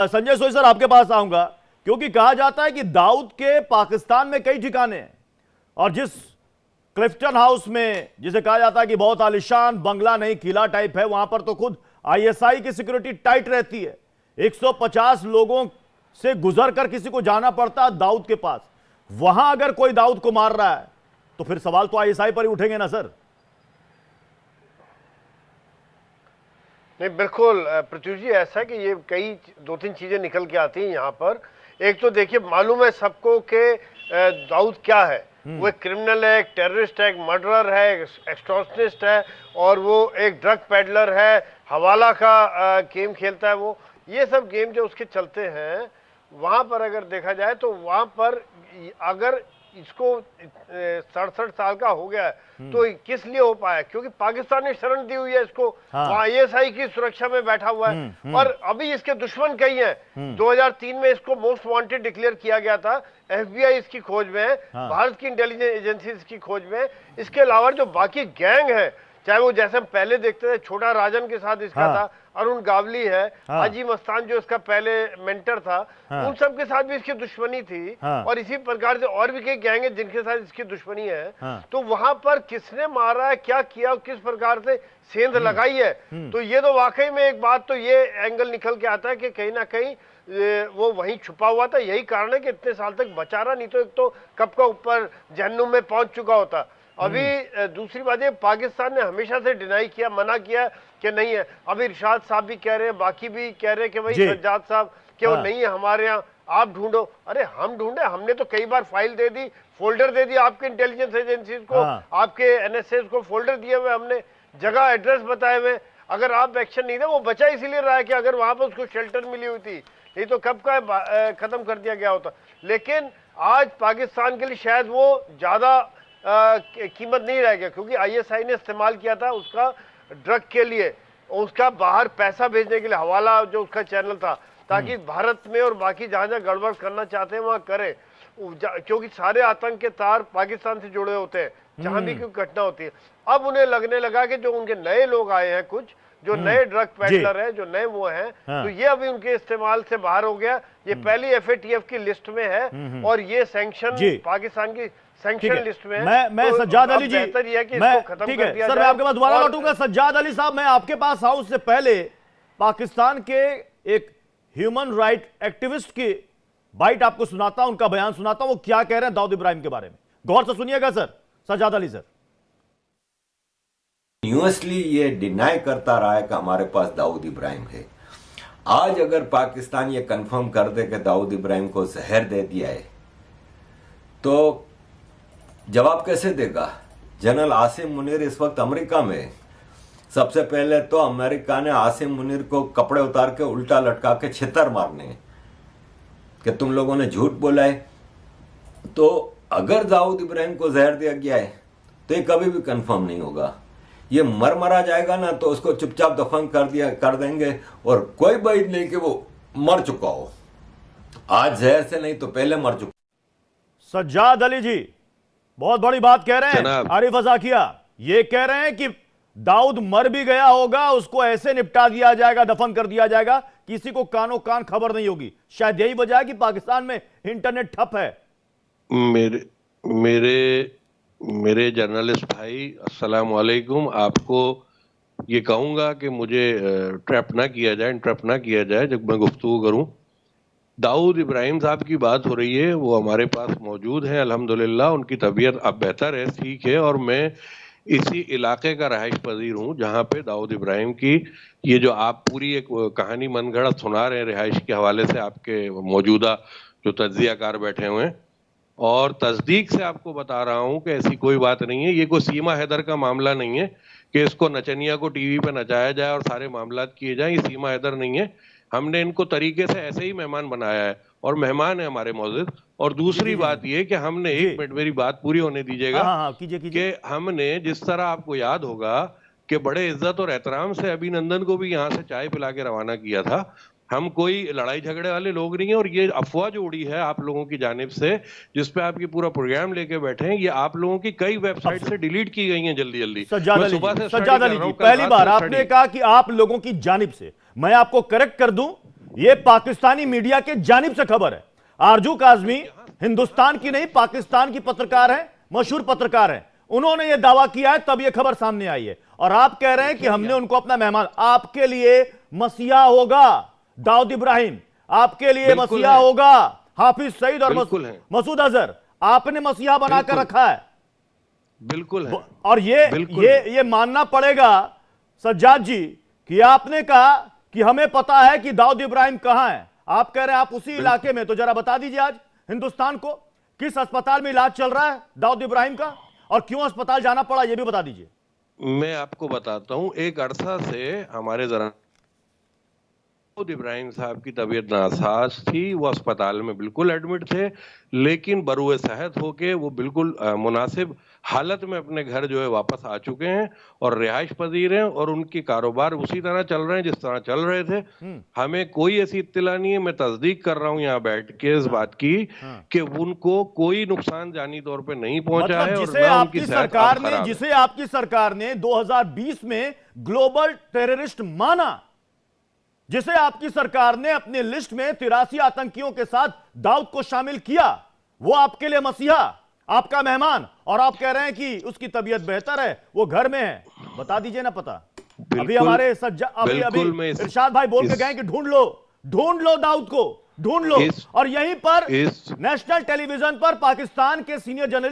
संजय सोई सर, आपके पास आऊंगा, क्योंकि कहा जाता है कि दाऊद के पाकिस्तान में कई ठिकाने हैं और जिस क्लिफ्टन हाउस में, जिसे कहा जाता है कि बहुत आलिशान बंगला नहीं किला टाइप है, वहां पर तो खुद आईएसआई की सिक्योरिटी टाइट रहती है। 150 लोगों से गुजर कर किसी को जाना पड़ता है दाऊद के पास। वहां अगर कोई दाऊद को मार रहा है तो फिर सवाल तो आईएसआई पर ही उठेंगे ना सर। नहीं, बिल्कुल प्रत्युष जी, ऐसा है कि ये कई 2-3 चीजें निकल के आती हैं यहाँ पर। एक तो देखिए, मालूम है सबको कि दाऊद क्या है। वो एक क्रिमिनल है, एक टेररिस्ट है, एक मर्डरर है, एक एक्सटॉर्शनिस्ट है, और वो एक ड्रग पेडलर है, हवाला का गेम खेलता है। वो ये सब गेम जो उसके चलते हैं, वहां पर अगर देखा जाए तो वहां पर अगर इसको 67 साल का हो गया है तो किस लिए हो पाया? क्योंकि पाकिस्तान ने शरण दी हुई है इसको। वहां आईएसआई की सुरक्षा में बैठा हुआ है और अभी इसके दुश्मन कई हैं। 2003 में इसको मोस्ट वांटेड डिक्लेयर किया गया था। एफबीआई इसकी खोज में है, भारत की इंटेलिजेंस एजेंसी इसकी खोज में है। इसके अलावा जो बाकी गैंग है, चाहे वो जैसे हम पहले देखते थे छोटा राजन के साथ इसका था, अरुण गावली है, हाजी मस्तान जो इसका पहले मेंटर था, उन सब के साथ भी इसकी दुश्मनी थी। और इसी प्रकार से और भी कई गैंग है जिनके साथ इसकी दुश्मनी है। तो वहां पर किसने मारा है, क्या किया, किस प्रकार से सेंध लगाई है, तो ये तो वाकई में एक बात तो ये एंगल निकल के आता है कि कहीं ना कहीं वो वहीं छुपा हुआ था। यही कारण है कि इतने साल तक बचा रहा, नहीं तो एक तो कब का ऊपर जहन्नुम में पहुंच चुका होता। अभी दूसरी बात है, पाकिस्तान ने हमेशा से डिनाई किया, मना किया कि नहीं है। अभी इरशाद साहब भी कह रहे हैं, बाकी भी कह रहे हैं कि भाई सज्जाद साहब कि वो नहीं है हमारे यहाँ, आप ढूंढो। अरे हम ढूंढे? हमने तो कई बार फाइल दे दी, फोल्डर दे दिया आपके इंटेलिजेंस एजेंसीज को, आपके एनएसएस को फोल्डर दिए हुए, हमने जगह एड्रेस बताए हुए। अगर आप एक्शन नहीं दे, वो बचा इसीलिए रहा है कि अगर वहां पर उसको शेल्टर मिली हुई थी, नहीं तो कब का खत्म कर दिया गया होता। लेकिन आज पाकिस्तान के लिए शायद वो ज्यादा कीमत नहीं रह गया, क्योंकि आईएसआई ने इस्तेमाल किया था उसका ड्रग के लिए, उसका बाहर पैसा भेजने के लिए, हवाला जो उसका चैनल था, ताकि भारत में और बाकी जहां जहां गड़बड़ करना चाहते हैं वहां करें। क्योंकि सारे आतंक के तार पाकिस्तान से जुड़े होते हैं जहां भी कोई घटना होती है। अब उन्हें लगने लगा कि जो उनके नए लोग आए हैं, कुछ जो नए ड्रग पेडलर हैं, जो नए वो हैं, तो ये अभी उनके इस्तेमाल से बाहर हो गया। ये पहली एफएटीएफ की लिस्ट में है और ये सैंक्शन पाकिस्तान की सैंक्शन लिस्ट में है। मैं सज्जाद अली जी, बेहतर ये है कि इसको खत्म कर दिया सर, मैं आपके पास दोबारा लौटूंगा। सज्जाद अली साहब, मैं आपके पास आऊं उससे पहले पाकिस्तान के एक ह्यूमन राइट एक्टिविस्ट की बाइट आपको सुनाता हूं, उनका बयान सुनाता हूं, वो क्या कह रहे हैं दाऊद इब्राहिम के बारे में। गौर से सुनिएगा सर। सज्जाद अली सर। यूएसली ये डिनाई करता रहा है कि हमारे पास दाऊद इब्राहिम है। आज अगर पाकिस्तान ये कंफर्म कर दे कि दाऊद इब्राहिम को जहर दे दिया है, तो जवाब कैसे देगा? जनरल आसिम मुनीर इस वक्त अमेरिका में है। सबसे पहले तो अमेरिका ने आसिम मुनीर को कपड़े उतार के उल्टा लटका के छितर मारने कि तुम लोगों ने झूठ बोला है। तो अगर दाऊद इब्राहिम को जहर दिया गया है तो ये कभी भी कंफर्म नहीं होगा। ये मरा जाएगा ना, तो उसको चुपचाप दफन कर देंगे और कोई बात नहीं कि वो मर चुका हो। आज जहर से नहीं तो पहले मर चुका। सज्जाद अली जी बहुत बड़ी बात कह रहे हैं। आरिफ अज़ाकिया ये कह रहे हैं कि दाऊद मर भी गया होगा, उसको ऐसे निपटा दिया जाएगा, दफन कर दिया जाएगा, किसी को कानो कान खबर नहीं होगी। शायद यही वजह है कि पाकिस्तान में इंटरनेट ठप है। मेरे जर्नलिस्ट भाई, अस्सलाम वालेकुम। आपको ये कहूंगा कि मुझे इंटरप्ट ना किया जाए जब मैं गुफ्तगू करूं। दाऊद इब्राहिम साहब की बात हो रही है, वो हमारे पास मौजूद है अल्हम्दुलिल्लाह। उनकी तबीयत अब बेहतर है, ठीक है, और मैं इसी इलाके का रहाइश पजीर हूँ जहाँ पे दाऊद इब्राहिम की ये जो आप पूरी एक कहानी मनगढ़ंत सुना रहे हैं रिहाइश के हवाले से, आपके मौजूदा जो तज्जियाकार बैठे हुए हैं, और तस्दीक से आपको बता रहा हूँ कि ऐसी कोई बात नहीं है। ये कोई सीमा हैदर का मामला नहीं है कि इसको नचनिया को टीवी पे नचाया जाए और सारे मामलात किए जाएं। ये सीमा हैदर नहीं है। हमने इनको तरीके से ऐसे ही मेहमान बनाया है और मेहमान है हमारे मौजूद। और दूसरी बात ये कि हमने, एक मिनट मेरी बात पूरी होने दीजिएगा, कि हमने जिस तरह आपको याद होगा कि बड़े इज्जत और एहतराम से अभिनंदन को भी यहाँ से चाय पिला के रवाना किया था। हम कोई लड़ाई झगड़े वाले लोग नहीं है। और ये अफवाह जो उड़ी है आप लोगों की जानिब से, जिसपे आपकी पूरा प्रोग्राम लेके बैठे हैं, ये आप लोगों की कई वेबसाइट से डिलीट की गई हैं जल्दी जल्दी। सज्जाद अली जी, पहली बार आपने कहा कि आप लोगों की जानिब से। मैं आपको करेक्ट कर दूं, ये पाकिस्तानी मीडिया के जानिब से खबर है। आरजू काजमी हिंदुस्तान की नहीं पाकिस्तान की पत्रकार है, मशहूर पत्रकार है, उन्होंने यह दावा किया है, तब यह खबर सामने आई है। और आप कह रहे हैं कि हमने उनको अपना मेहमान, आपके लिए मसीहा होगा दाऊद इब्राहिम, आपके लिए मसीहा होगा हाफिज सईद और मसूद अजहर, आपने मसीहा बनाकर रखा है। बिल्कुल है। और ये मानना पड़ेगा सज्जाद जी कि आपने कहा कि हमें पता है कि दाऊद इब्राहिम कहां है। आप कह रहे हैं आप उसी इलाके में, तो जरा बता दीजिए आज हिंदुस्तान को किस अस्पताल में इलाज चल रहा है दाऊद इब्राहिम का, और क्यों अस्पताल जाना पड़ा, यह भी बता दीजिए। मैं आपको बताता हूं, एक अरसा से हमारे दाऊद इब्राहिम साहब की तबीयत नासाज थी, वो अस्पताल में बिल्कुल एडमिट थे, लेकिन बरूए सेहत होके वो बिल्कुल मुनासिब हालत में अपने घर जो है वापस आ चुके हैं और रिहाइश पजीर हैं, और उनके कारोबार उसी तरह चल रहे हैं जिस तरह चल रहे थे। हमें कोई ऐसी इत्तला नहीं है, मैं तस्दीक कर रहा हूं यहाँ बैठ के इस बात की कि उनको कोई नुकसान जानी तौर पे नहीं पहुंचा है। और जिसे आपकी सरकार ने 2020 में ग्लोबल टेररिस्ट माना, जिसे आपकी सरकार ने अपनी लिस्ट में 83 आतंकियों के साथ दाऊद को शामिल किया, वो आपके लिए मसीहा, आपका मेहमान, और आप कह रहे हैं कि उसकी तबीयत बेहतर है, वो घर में है। बता दीजिए ना पता। अभी हमारे अभी इरशाद भाई बोल के गए कि ढूंढ लो दाऊद को, ढूंढ लो। और यहीं पर नेशनल टेलीविजन पर पाकिस्तान के सीनियर जर्नलिस्ट